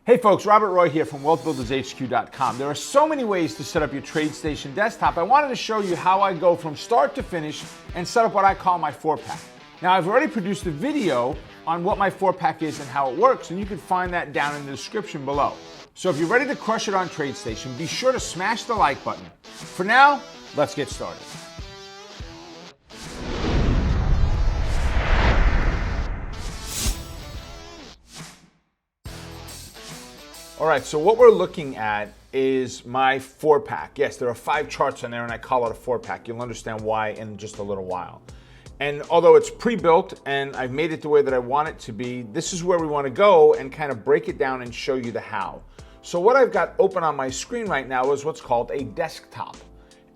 Hey folks, Robert Roy here from WealthBuildersHQ.com. There are so many ways to set up your TradeStation desktop. I wanted to show you how I go from start to finish and set up what I call my 4-pack. Now I've already produced a video on what my 4-pack is and how it works, and you can find that down in the description below. So if you're ready to crush it on TradeStation, be sure to smash the like button. For now, let's get started. All right, so what we're looking at is my 4-pack. Yes, there are 5 charts on there and I call it a 4-pack. You'll understand why in just a little while. And although it's pre-built and I've made it the way that I want it to be, this is where we want to go and kind of break it down and show you the how. So what I've got open on my screen right now is what's called a desktop.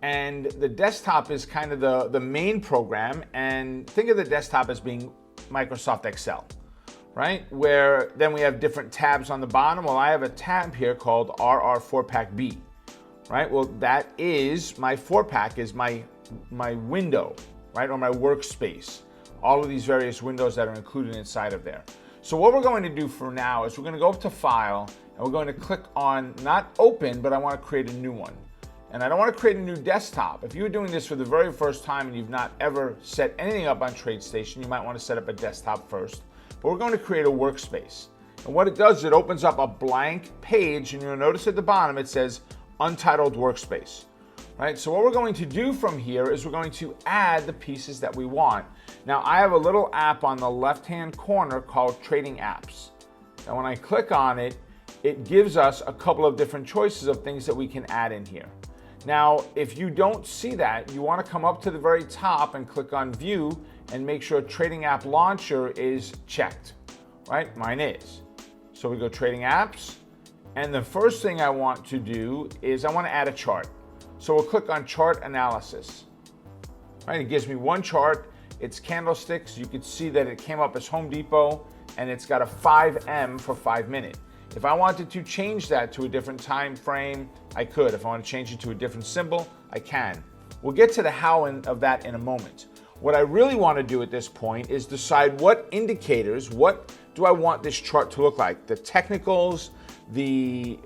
And the desktop is kind of the main program, and think of the desktop as being Microsoft Excel. Right? Where then we have different tabs on the bottom. Well, I have a tab here called RR 4-pack B, right? Well, that is my 4-pack is my window, right? Or my workspace. All of these various windows that are included inside of there. So what we're going to do for now is we're going to go up to File and we're going to click on not Open, but I want to create a new one. And I don't want to create a new desktop. If you're doing this for the very first time and you've not ever set anything up on TradeStation, you might want to set up a desktop first. But we're going to create a workspace. And what it does is it opens up a blank page, and you'll notice at the bottom it says Untitled Workspace. Right? So what we're going to do from here is we're going to add the pieces that we want. Now I have a little app on the left-hand corner called Trading Apps. And when I click on it, it gives us a couple of different choices of things that we can add in here. Now, if you don't see that, you want to come up to the very top and click on View and make sure Trading App Launcher is checked, right? Mine is. So we go Trading Apps, and the first thing I want to do is I want to add a chart. So we'll click on Chart Analysis. Right? It gives me one chart. It's candlesticks. You can see that it came up as Home Depot, and it's got a 5M for 5 minute. If I wanted to change that to a different time frame, I could. If I want to change it to a different symbol, I can. We'll get to the how of that in a moment. What I really want to do at this point is decide what indicators, what do I want this chart to look like? The technicals, the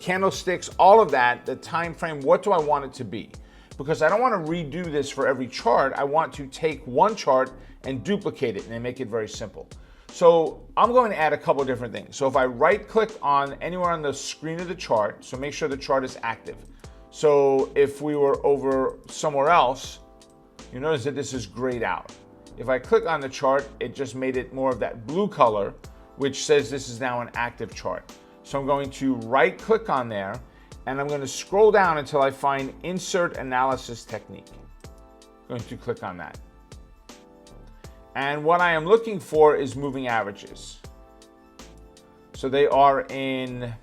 candlesticks, all of that, the time frame, what do I want it to be? Because I don't want to redo this for every chart. I want to take one chart and duplicate it and make it very simple. So I'm going to add a couple of different things. So if I right click on anywhere on the screen of the chart, so make sure the chart is active. So if we were over somewhere else, you notice that this is grayed out. If I click on the chart, it just made it more of that blue color, which says this is now an active chart. So I'm going to right click on there and I'm going to scroll down until I find Insert Analysis Technique. I'm going to click on that. And what I am looking for is moving averages. So they are in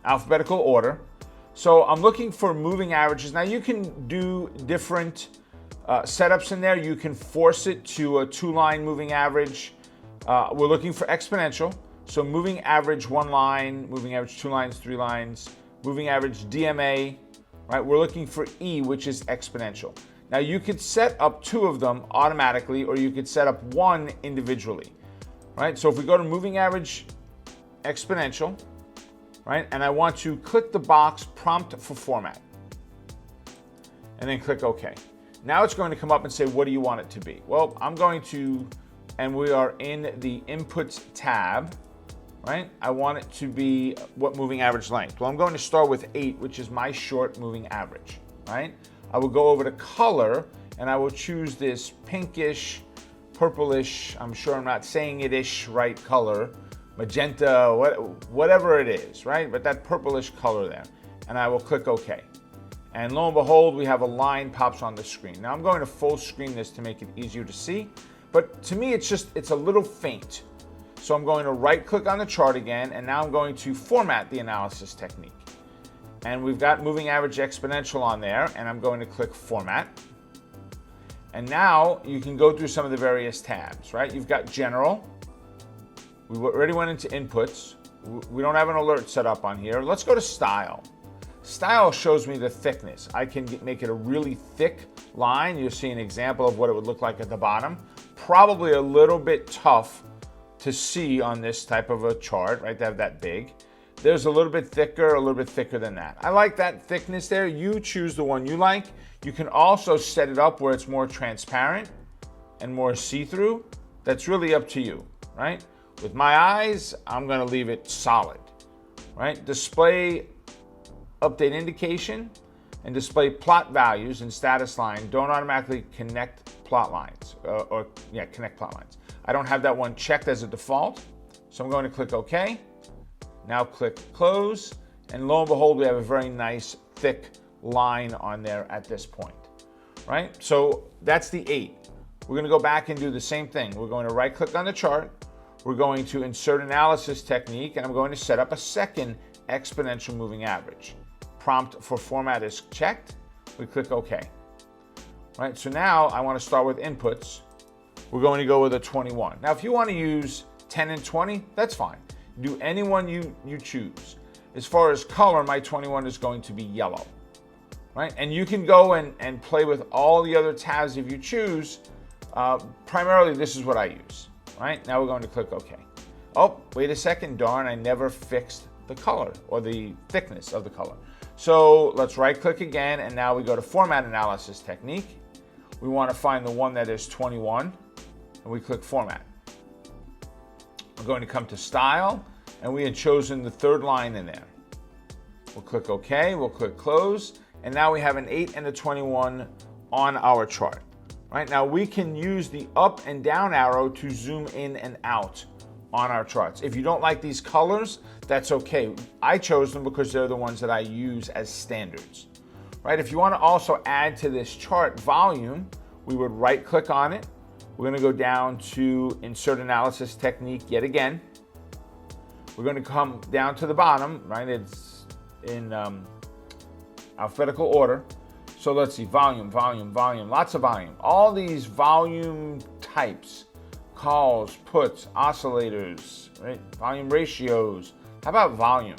alphabetical order. So I'm looking for moving averages. Now you can do different setups in there. You can force it to a 2-line moving average. We're looking for exponential. So moving average 1 line, moving average 2 lines, 3 lines, moving average DMA, right? We're looking for E, which is exponential. Now you could set up 2 of them automatically, or you could set up 1 individually, right? So if we go to moving average exponential, right? And I want to click the box Prompt for Format, and then click OK. Now it's going to come up and say, what do you want it to be? Well, I'm going to, and we are in the Inputs tab, right? I want it to be what moving average length? Well, I'm going to start with 8, which is my short moving average, right? I will go over to color and I will choose this pinkish, purplish, I'm sure I'm not saying it-ish right color, magenta, whatever it is, right? But that purplish color there. And I will click OK. And lo and behold, we have a line pops on the screen. Now I'm going to full screen this to make it easier to see. But to me, it's a little faint. So I'm going to right click on the chart again, and now I'm going to format the analysis technique. And we've got moving average exponential on there, and I'm going to click Format. And now you can go through some of the various tabs, right? You've got General. We already went into Inputs. We don't have an alert set up on here. Let's go to Style. Style shows me the thickness. I can make it a really thick line. You'll see an example of what it would look like at the bottom. Probably a little bit tough to see on this type of a chart, right, to have that big. There's a little bit thicker than that. I like that thickness there. You choose the one you like. You can also set it up where it's more transparent and more see-through. That's really up to you, right? With my eyes, I'm gonna leave it solid, right? Display update indication and display plot values and status line don't automatically connect plot lines, connect plot lines. I don't have that one checked as a default, so I'm going to click OK. Now click close, and lo and behold, we have a very nice thick line on there at this point, right? So that's the 8. We're gonna go back and do the same thing. We're going to right click on the chart. We're going to insert analysis technique, and I'm going to set up a second exponential moving average. Prompt for format is checked. We click OK. Right, so now I want to start with inputs. We're going to go with a 21. Now, if you want to use 10 and 20, that's fine. Do any one you choose. As far as color, my 21 is going to be yellow. Right, and you can go and play with all the other tabs if you choose. Primarily, this is what I use. Right, now we're going to click OK. Oh, wait a second, darn, I never fixed the color or the thickness of the color. So let's right click again, and now we go to format analysis technique. We want to find the one that is 21, and we click format. We're going to come to style, and we had chosen the third line in there. We'll click OK, we'll click close, and now we have an 8 and a 21 on our chart. Right, now we can use the up and down arrow to zoom in and out on our charts. If you don't like these colors, that's okay. I chose them because they're the ones that I use as standards. Right, if you want to also add to this chart volume, we would right click on it. We're going to go down to insert analysis technique yet again. We're going to come down to the bottom, right? It's in alphabetical order. So let's see, volume, lots of volume. All these volume types, calls, puts, oscillators, right? Volume ratios. How about volume?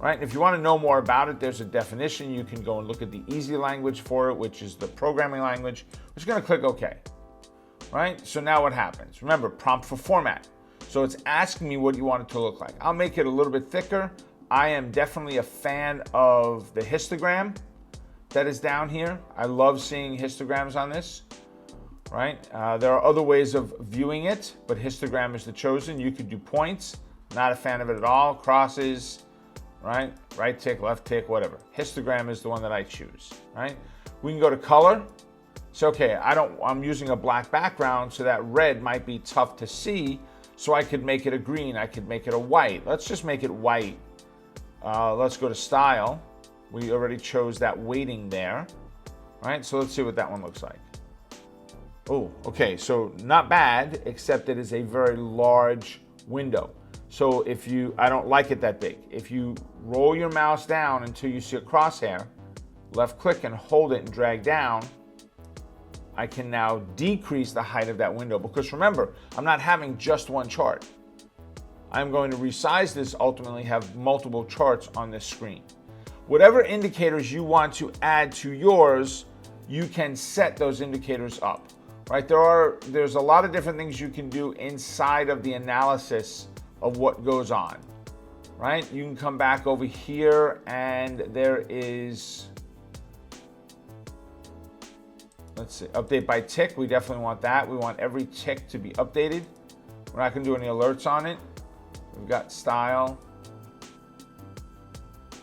Right? If you want to know more about it, there's a definition. You can go and look at the easy language for it, which is the programming language. We're just going to click OK. Right? So now what happens? Remember, prompt for format. So it's asking me what you want it to look like. I'll make it a little bit thicker. I am definitely a fan of the histogram that is down here. I love seeing histograms on this, right? There are other ways of viewing it, but histogram is the chosen. You could do points, not a fan of it at all. Crosses, right? Right tick, left tick, whatever. Histogram is the one that I choose, right? We can go to color. So, okay, I'm using a black background, so that red might be tough to see, so I could make it a green, I could make it a white. Let's just make it white. Let's go to style. We already chose that weighting there, right? So let's see what that one looks like. Oh, okay, so not bad, except it is a very large window. So I don't like it that big. If you roll your mouse down until you see a crosshair, left click and hold it and drag down, I can now decrease the height of that window, because remember, I'm not having just one chart. I'm going to resize this, ultimately have multiple charts on this screen. Whatever indicators you want to add to yours, you can set those indicators up, right? There's a lot of different things you can do inside of the analysis of what goes on, right? You can come back over here, and there is, let's see, update by tick. We definitely want that. We want every tick to be updated. We're not going to do any alerts on it. We've got style.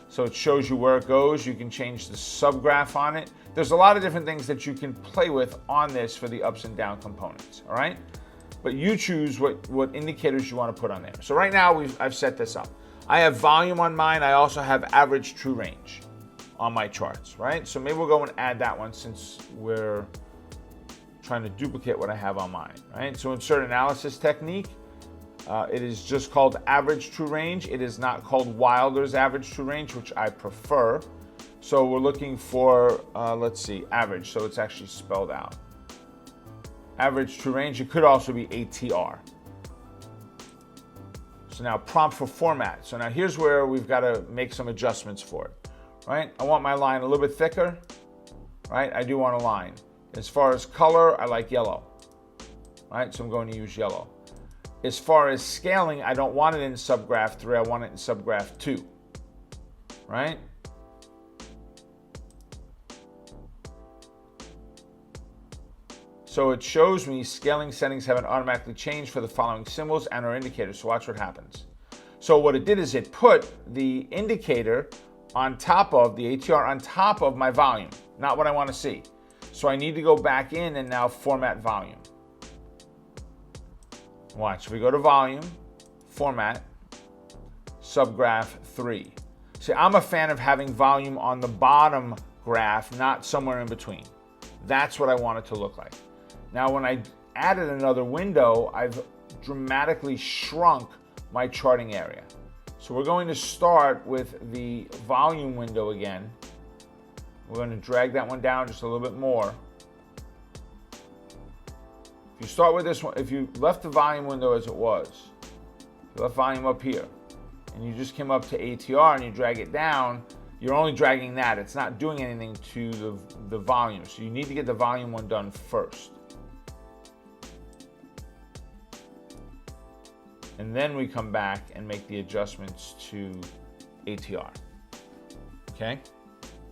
So it shows you where it goes. You can change the subgraph on it. There's a lot of different things that you can play with on this for the ups and down components, all right? But you choose what indicators you want to put on there. So right now I've set this up. I have volume on mine. I also have average true range on my charts, right? So maybe we'll go and add that one since we're trying to duplicate what I have on mine, right? So insert analysis technique. It is just called average true range. It is not called Wilder's average true range, which I prefer. So we're looking for, let's see, average. So it's actually spelled out. Average true range. It could also be ATR. So now prompt for format. So now here's where we've got to make some adjustments for it, right? I want my line a little bit thicker, right? I do want a line. As far as color, I like yellow, right? So I'm going to use yellow. as far as scaling, I don't want it in subgraph 3, I want it in subgraph 2, right? So it shows me scaling settings haven't automatically changed for the following symbols and or indicators. So watch what happens. So what it did is it put the indicator on top of the ATR on top of my volume, not what I want to see. So I need to go back in and now format volume. Watch, we go to volume, format, subgraph 3. See, I'm a fan of having volume on the bottom graph, not somewhere in between. That's what I want it to look like. Now, when I added another window, I've dramatically shrunk my charting area. So we're going to start with the volume window again. We're going to drag that one down just a little bit more. If you start with this one, if you left the volume window as it was, you left volume up here, and you just came up to ATR and you drag it down, you're only dragging that. It's not doing anything to the volume. So you need to get the volume one done first. And then we come back and make the adjustments to ATR. Okay?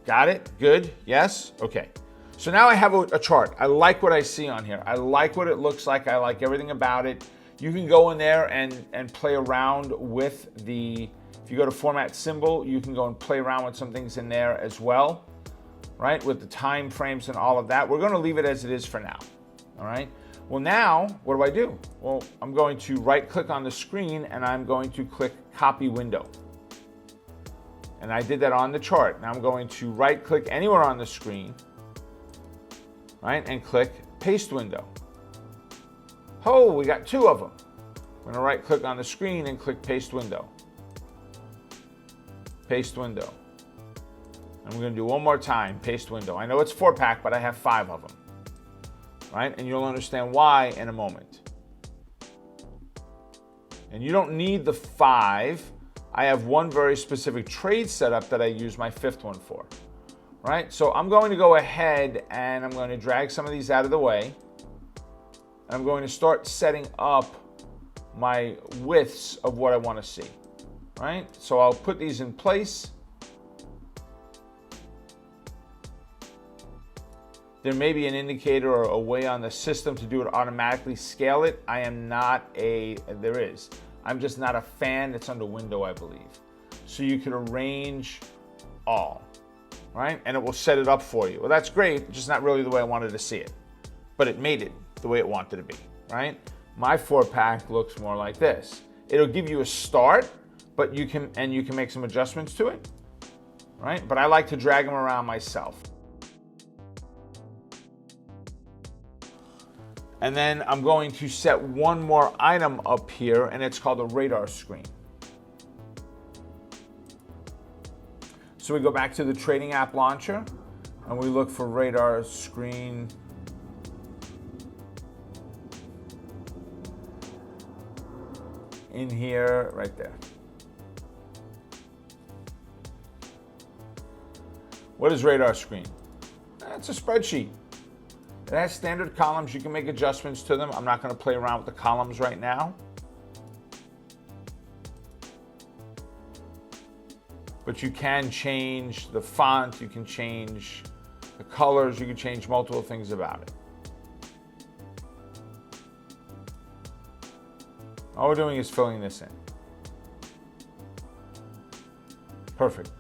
Got it? Good? Yes? Okay. So now I have a chart. I like what I see on here. I like what it looks like. I like everything about it. You can go in there and play around with the, if you go to format symbol, you can go and play around with some things in there as well, right? With the time frames and all of that. We're going to leave it as it is for now, all right? Well, now, what do? Well, I'm going to right-click on the screen, and I'm going to click Copy Window. And I did that on the chart. Now I'm going to right-click anywhere on the screen, right, and click Paste Window. Oh, we got 2 of them. I'm going to right-click on the screen and click Paste Window. Paste Window. And we're going to do one more time, Paste Window. I know it's 4-pack, but I have 5 of them. Right? And you'll understand why in a moment. And you don't need the 5. I have one very specific trade setup that I use my 5th one for. Right? So I'm going to go ahead and I'm going to drag some of these out of the way. And I'm going to start setting up my widths of what I want to see. Right? So I'll put these in place. There may be an indicator or a way on the system to do it automatically scale it. I am not there is. I'm just not a fan. It's under window, I believe. So you can arrange all, right? And it will set it up for you. Well, that's great, just not really the way I wanted to see it. But it made it the way it wanted to be, right? My 4-pack looks more like this. It'll give you a start, but you can make some adjustments to it, right? But I like to drag them around myself. And then I'm going to set one more item up here, and it's called a radar screen. So we go back to the trading app launcher, and we look for radar screen. In here, right there. What is radar screen? It's a spreadsheet. It has standard columns. You can make adjustments to them. I'm not going to play around with the columns right now. But you can change the font. You can change the colors. You can change multiple things about it. All we're doing is filling this in. Perfect.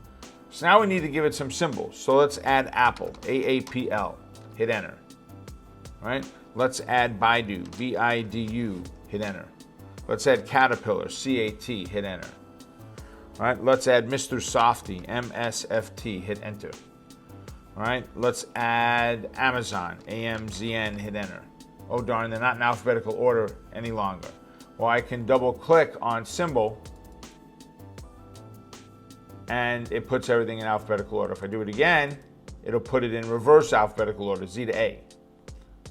So now we need to give it some symbols. So let's add Apple, A-A-P-L. Hit enter. Right? Let's add Baidu, B-I-D-U, hit enter. Let's add Caterpillar, C-A-T, hit enter. All right, let's add Mr. Softy, M-S-F-T, hit enter. All right, let's add Amazon, A-M-Z-N, hit enter. Oh darn, they're not in alphabetical order any longer. Well, I can double click on symbol and it puts everything in alphabetical order. If I do it again, it'll put it in reverse alphabetical order, Z to A.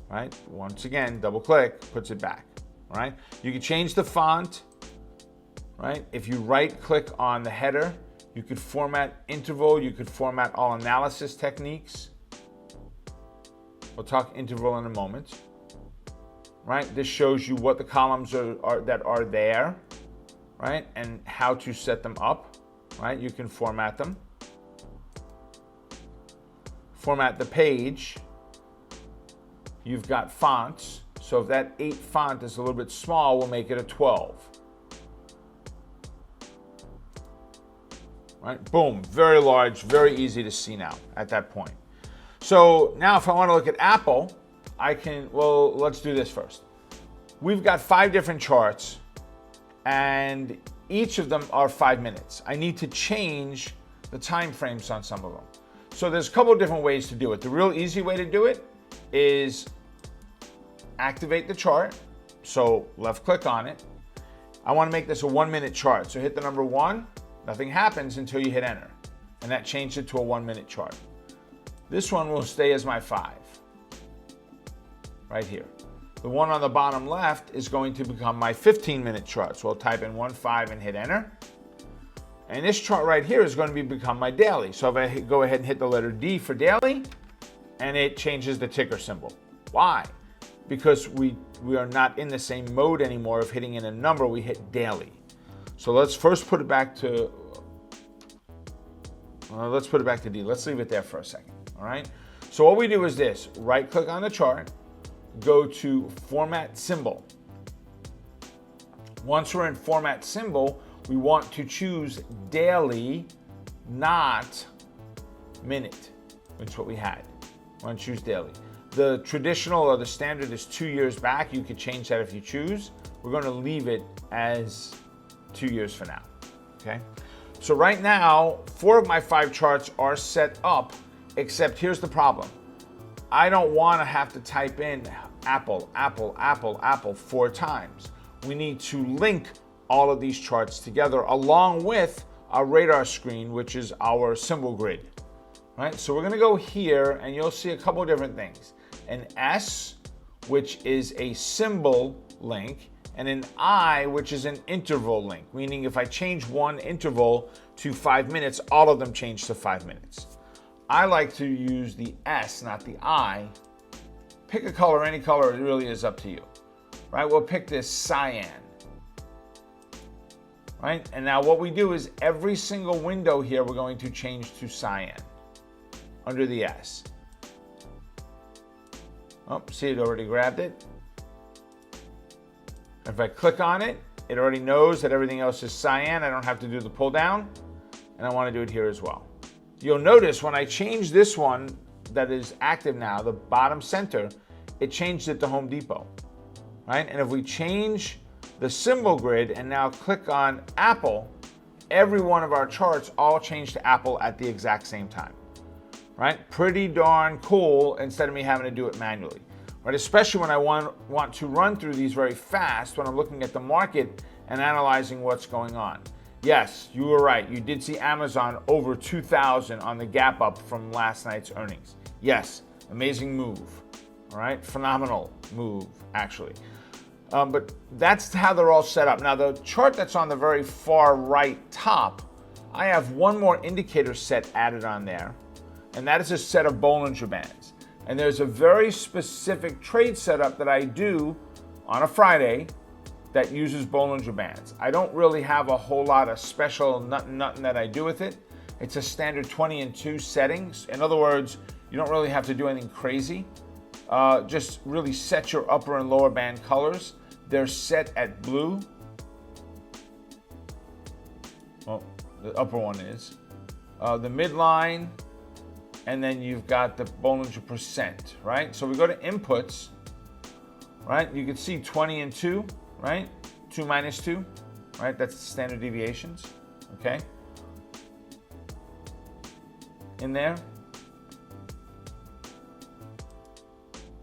Right? Once again, double click, puts it back. Right? You can change the font. Right? If you right click on the header, you could format interval, you could format all analysis techniques. We'll talk interval in a moment. right? This shows you what the columns that are there, right? And how to set them up, right? You can format them. Format the page. You've got fonts. So if that 8 font is a little bit small, we'll make it a 12. Right? Boom, very large, very easy to see now at that point. So now if I want to look at Apple, I can, well, let's do this first. We've got 5 different charts and each of them are 5 minutes. I need to change the time frames on some of them. So there's a couple of different ways to do it. The real easy way to do it is activate the chart. So left click on it. I want to make this a 1-minute chart. So hit the number 1. Nothing happens until you hit enter. And that changed it to a 1-minute chart. This one will stay as my 5. Right here. The one on the bottom left is going to become my 15-minute chart. So I'll type in 1-5 and hit enter. And this chart right here is going to become my daily. So if I go ahead and hit the letter D for daily, and it changes the ticker symbol. Why? Because we are not in the same mode anymore of hitting in a number, we hit daily. So let's first put it back to, D. Let's leave it there for a second, all right? So what we do is this, right click on the chart, go to Format Symbol. Once we're in Format Symbol, we want to choose daily, not minute, which is what we had. We want to choose daily. The traditional or the standard is 2 years back. You could change that if you choose. We're going to leave it as 2 years for now, okay? So right now, 4 of my 5 charts are set up, except here's the problem. I don't want to have to type in Apple, Apple, Apple, Apple 4 times. We need to link all of these charts together along with our radar screen, which is our symbol grid, right? So we're going to go here and you'll see a couple of different things. An S, which is a symbol link, and an I, which is an interval link, meaning if I change one interval to 5 minutes, all of them change to 5 minutes. I like to use the S, not the I. Pick a color, any color, it really is up to you, right? We'll pick this cyan, right? And now what we do is every single window here, we're going to change to cyan under the S. Oh, see, it already grabbed it. If I click on it, it already knows that everything else is cyan. I don't have to do the pull down, and I want to do it here as well. You'll notice when I change this one that is active now, the bottom center, it changed it to Home Depot, right? And if we change the symbol grid and now click on Apple, every one of our charts all change to Apple at the exact same time, right? Pretty darn cool instead of me having to do it manually. Right, especially when I want to run through these very fast when I'm looking at the market and analyzing what's going on. Yes, you were right. You did see Amazon over 2,000 on the gap up from last night's earnings. Yes, amazing move. All right, phenomenal move, actually. But that's how they're all set up. Now, the chart that's on the very far right top, I have one more indicator set added on there, and that is a set of Bollinger Bands. And there's a very specific trade setup that I do on a Friday that uses Bollinger Bands. I don't really have a whole lot of special nothing that I do with it. It's a standard 20 and 2 settings. In other words, you don't really have to do anything crazy. Just really set your upper and lower band colors. They're set at blue. Well, the upper one is. The midline. And then you've got the Bollinger percent, right? So we go to inputs, right? You can see 20 and 2, right? 2 minus 2, right? That's the standard deviations, okay? In there.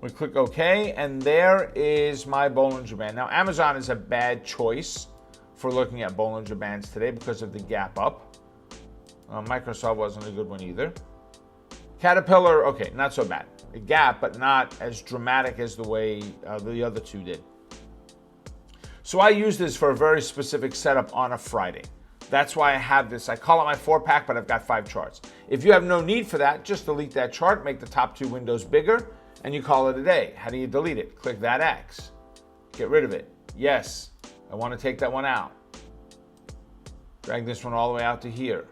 We click OK, and there is my Bollinger Band. Now, Amazon is a bad choice for looking at Bollinger Bands today because of the gap up. Microsoft wasn't a good one either. Caterpillar, okay, not so bad. A gap, but not as dramatic as the way the other two did. So I use this for a very specific setup on a Friday. That's why I have this. I call it my 4-pack, but I've got 5 charts. If you have no need for that, just delete that chart, make the top 2 windows bigger, and you call it a day. How do you delete it? Click that X. Get rid of it. Yes, I want to take that one out. Drag this one all the way out to here.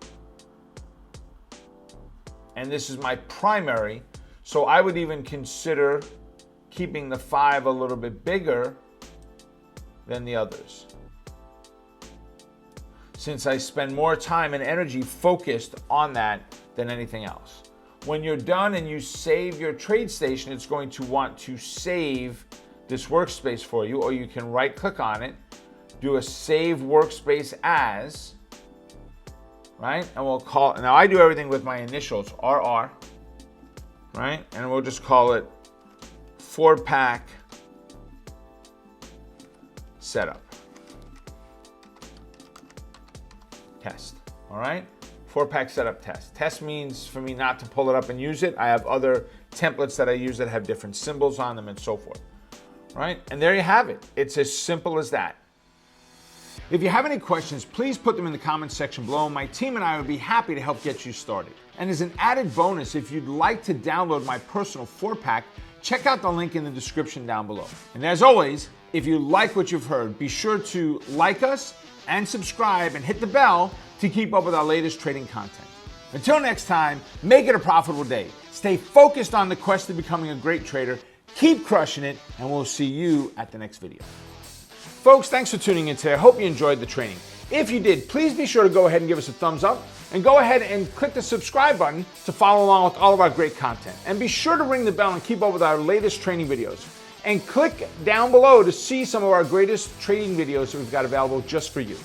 And this is my primary, so I would even consider keeping the 5 a little bit bigger than the others, since I spend more time and energy focused on that than anything else. When you're done and you save your TradeStation, it's going to want to save this workspace for you, or you can right click on it, do a save workspace as, right? And we'll call, now I do everything with my initials, RR, right? And we'll just call it 4-pack setup test. All right, 4-pack setup test. Test means for me not to pull it up and use it. I have other templates that I use that have different symbols on them and so forth. Right, and there you have it. It's as simple as that. If you have any questions, please put them in the comments section below. My team and I would be happy to help get you started. And as an added bonus, if you'd like to download my personal 4-pack, check out the link in the description down below. And as always, if you like what you've heard, be sure to like us and subscribe and hit the bell to keep up with our latest trading content. Until next time, make it a profitable day. Stay focused on the quest of becoming a great trader. Keep crushing it, and we'll see you at the next video. Folks, thanks for tuning in today. I hope you enjoyed the training. If you did, please be sure to go ahead and give us a thumbs up, and go ahead and click the subscribe button to follow along with all of our great content. And be sure to ring the bell and keep up with our latest training videos. And click down below to see some of our greatest trading videos that we've got available just for you.